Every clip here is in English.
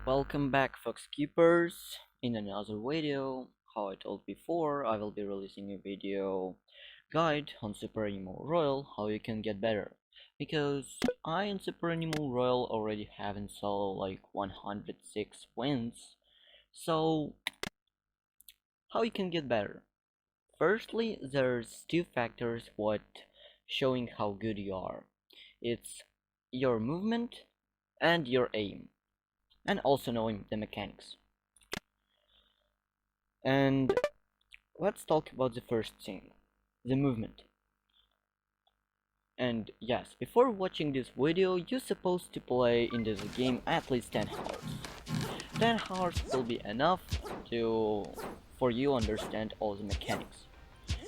Welcome back, Fox Keepers. In another video, how I told before, I will be releasing a video guide on Super Animal Royale, how you can get better. Because I in Super Animal Royale already have installed like 106 wins. So, how you can get better? Firstly, there's two factors what showing how good you are. It's your movement and your aim, and also knowing the mechanics. And let's talk about the first thing, the movement. And yes, before watching this video, you're supposed to play in this game at least 10 hours. 10 hours will be enough for you understand all the mechanics.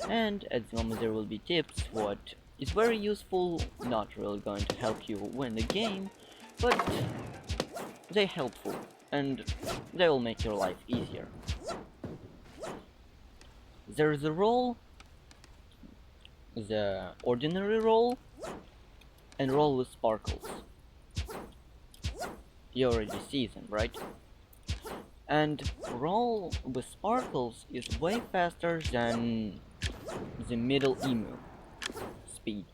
And at the moment there will be tips what is very useful, not really going to help you win the game, but they're helpful and they will make your life easier. There's a role, the ordinary role, and role with sparkles. You already see them, right? And role with sparkles is way faster than the middle emu speed.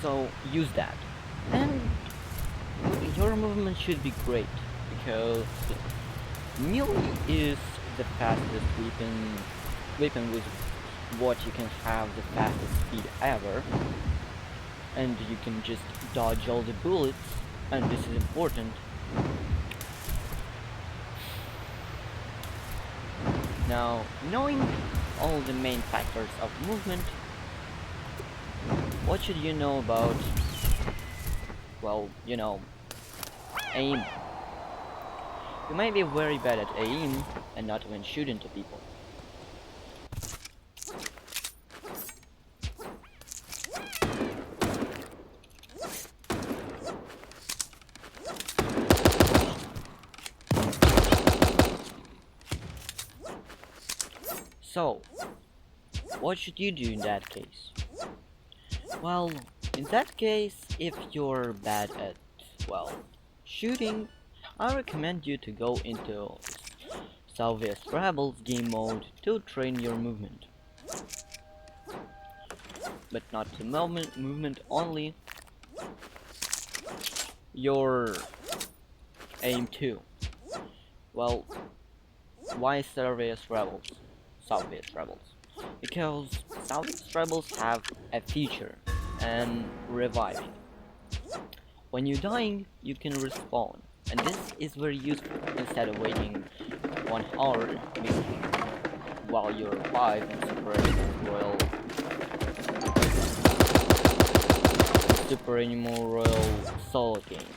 So use that. And your movement should be great, because melee is the fastest weapon with what you can have the fastest speed ever, and you can just dodge all the bullets, and this is important. Now, knowing all the main factors of movement, what should you know about, well, aim? You may be very bad at aim and not even shoot into people. So, what should you do in that case? Well, in that case, if you're bad at, well, shooting, I recommend you to go into Southwest Rebels game mode to train your movement. But not the movement only, your aim too. Well, why Southwest Rebels? Because Southwest Rebels have a feature, and reviving. When you're dying, you can respawn, and this is very useful instead of waiting 1 hour while you're alive in Super Animal Royale solo game,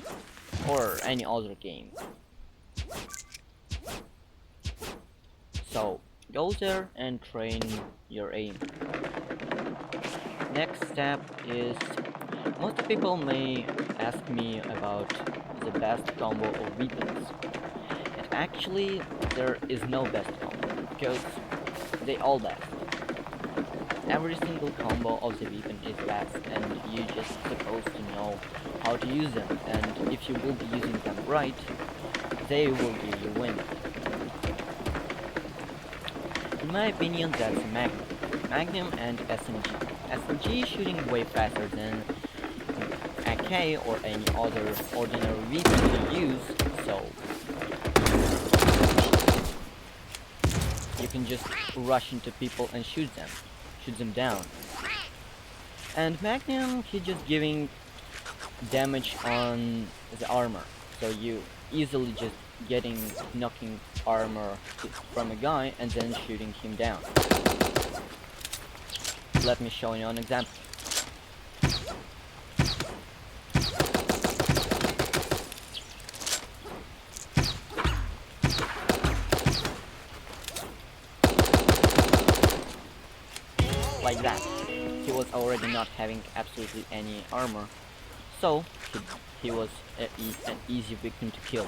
or any other game. So, go there and train your aim. Next step is, most people may ask me about the best combo of weapons. And actually, there is no best combo, because they all best. Every single combo of the weapon is best, and you just supposed to know how to use them, and if you will be using them right, they will give you win. In my opinion, that's Magnum and SMG. SMG shooting way faster than AK or any other ordinary weapon you use, so you can just rush into people and shoot them down. And Magnum, he's just giving damage on the armor, so you easily just knocking armor from a guy and then shooting him down. Let me show you an example. Like that. He was already not having absolutely any armor, so he was an easy victim to kill.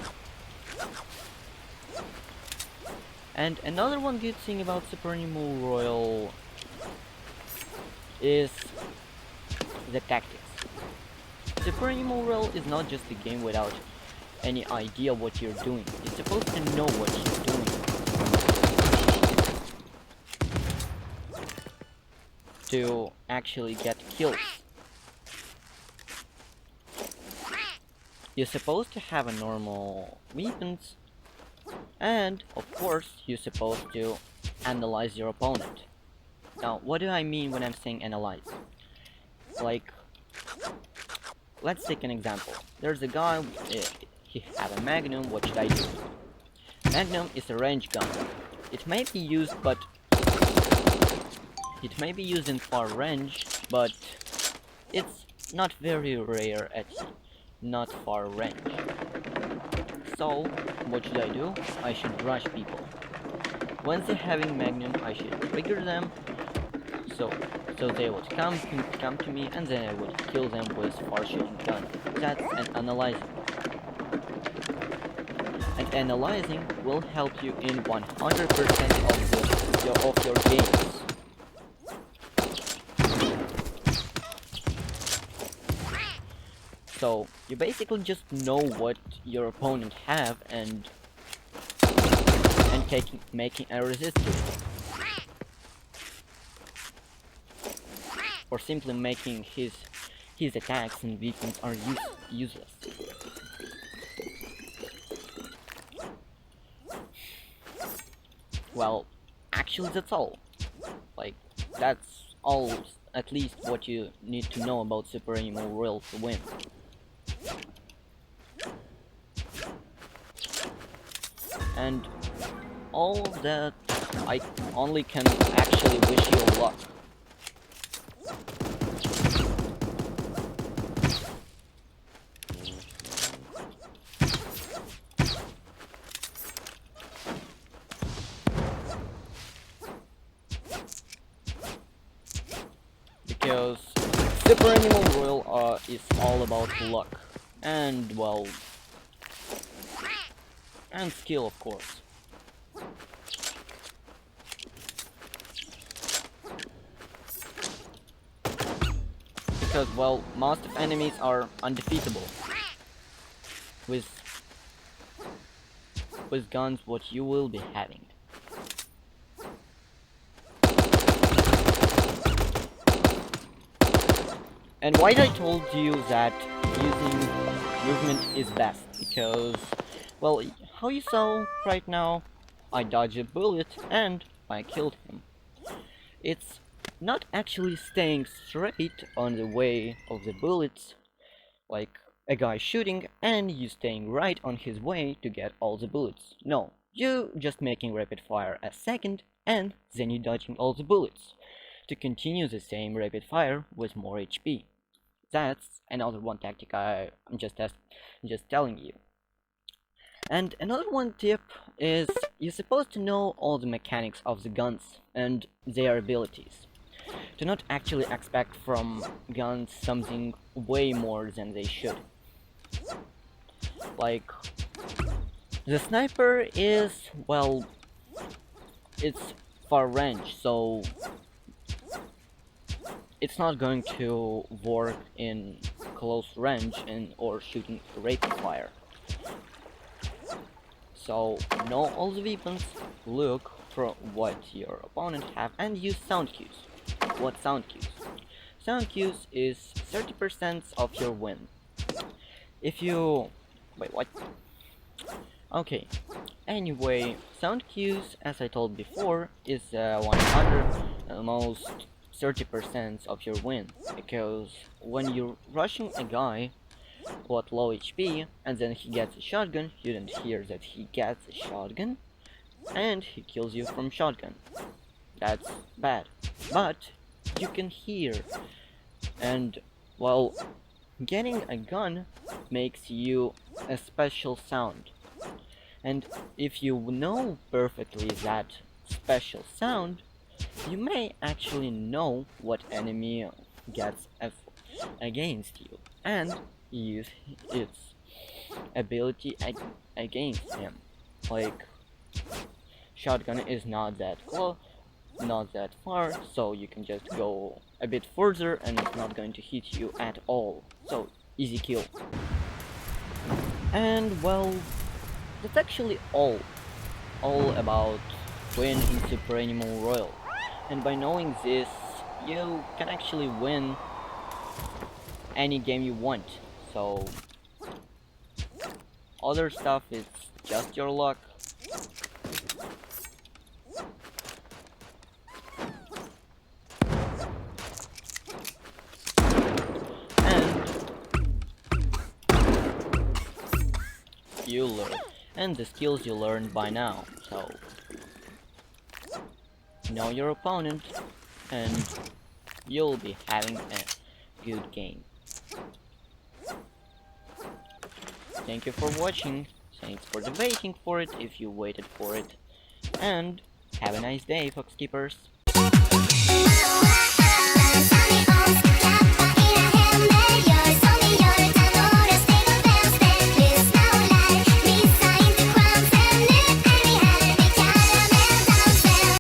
And another one good thing about Super Animal Royale is the tactics. Super Animal Royale is not just a game without any idea what you're doing. You're supposed to know what you're doing to actually get kills. You're supposed to have a normal weapons, and of course you're supposed to analyze your opponent. Now, what do I mean when I'm saying analyze? Like, let's take an example. There's a guy, he have a Magnum, what should I do? Magnum is a range gun. It may be used, but it may be used in far range, but it's not very rare at not far range. So, what should I do? I should rush people. Once they're having Magnum, I should trigger them, so they would come to me, and then I would kill them with far shooting gun. That's an analyzing. And analyzing will help you in 100% of your games. So you basically just know what your opponent have and making a resist to it. Or simply making his attacks and weapons are useless. Well, actually that's all. Like, that's all, at least what you need to know about Super Animal Royale to win. And all of that, I only can actually wish you luck. Because Super Animal Royale is all about luck, and well, and skill, of course. Because, well, most of enemies are undefeatable with guns what you will be having. And why I told you that using movement is best, because, well, how you saw right now, I dodged a bullet and I killed him. It's not actually staying straight on the way of the bullets, like a guy shooting and you staying right on his way to get all the bullets. No, you just making rapid fire a second and then you dodging all the bullets to continue the same rapid fire with more HP. That's another one tactic I'm just telling you. And another one tip is you're supposed to know all the mechanics of the guns and their abilities. To not actually expect from guns something way more than they should. Like, the sniper is, well, it's far range, so it's not going to work in close range or shooting rapid fire. So know all the weapons, look for what your opponent have, and use sound cues. What sound cues? Sound cues is 30% of your win. If you... wait, what? Okay, anyway, sound cues, as I told before, is 100 most 30% of your win, because when you're rushing a guy with low HP and then he gets a shotgun, you don't hear that he gets a shotgun and he kills you from shotgun. That's bad, but you can hear, and well, getting a gun makes you a special sound, and if you know perfectly that special sound, you may actually know what enemy gets against you and use its ability against him. Like, shotgun is not that close, not that far, so you can just go a bit further and it's not going to hit you at all. So, easy kill. And well, that's actually all about win in Super Animal Royal. And by knowing this, you can actually win any game you want. So other stuff is just your luck. And you learn. And the skills you learned by now. So know your opponent and you'll be having a good game. Thank you for watching. Thanks for debating for it if you waited for it. And have a nice day, Fox Keepers.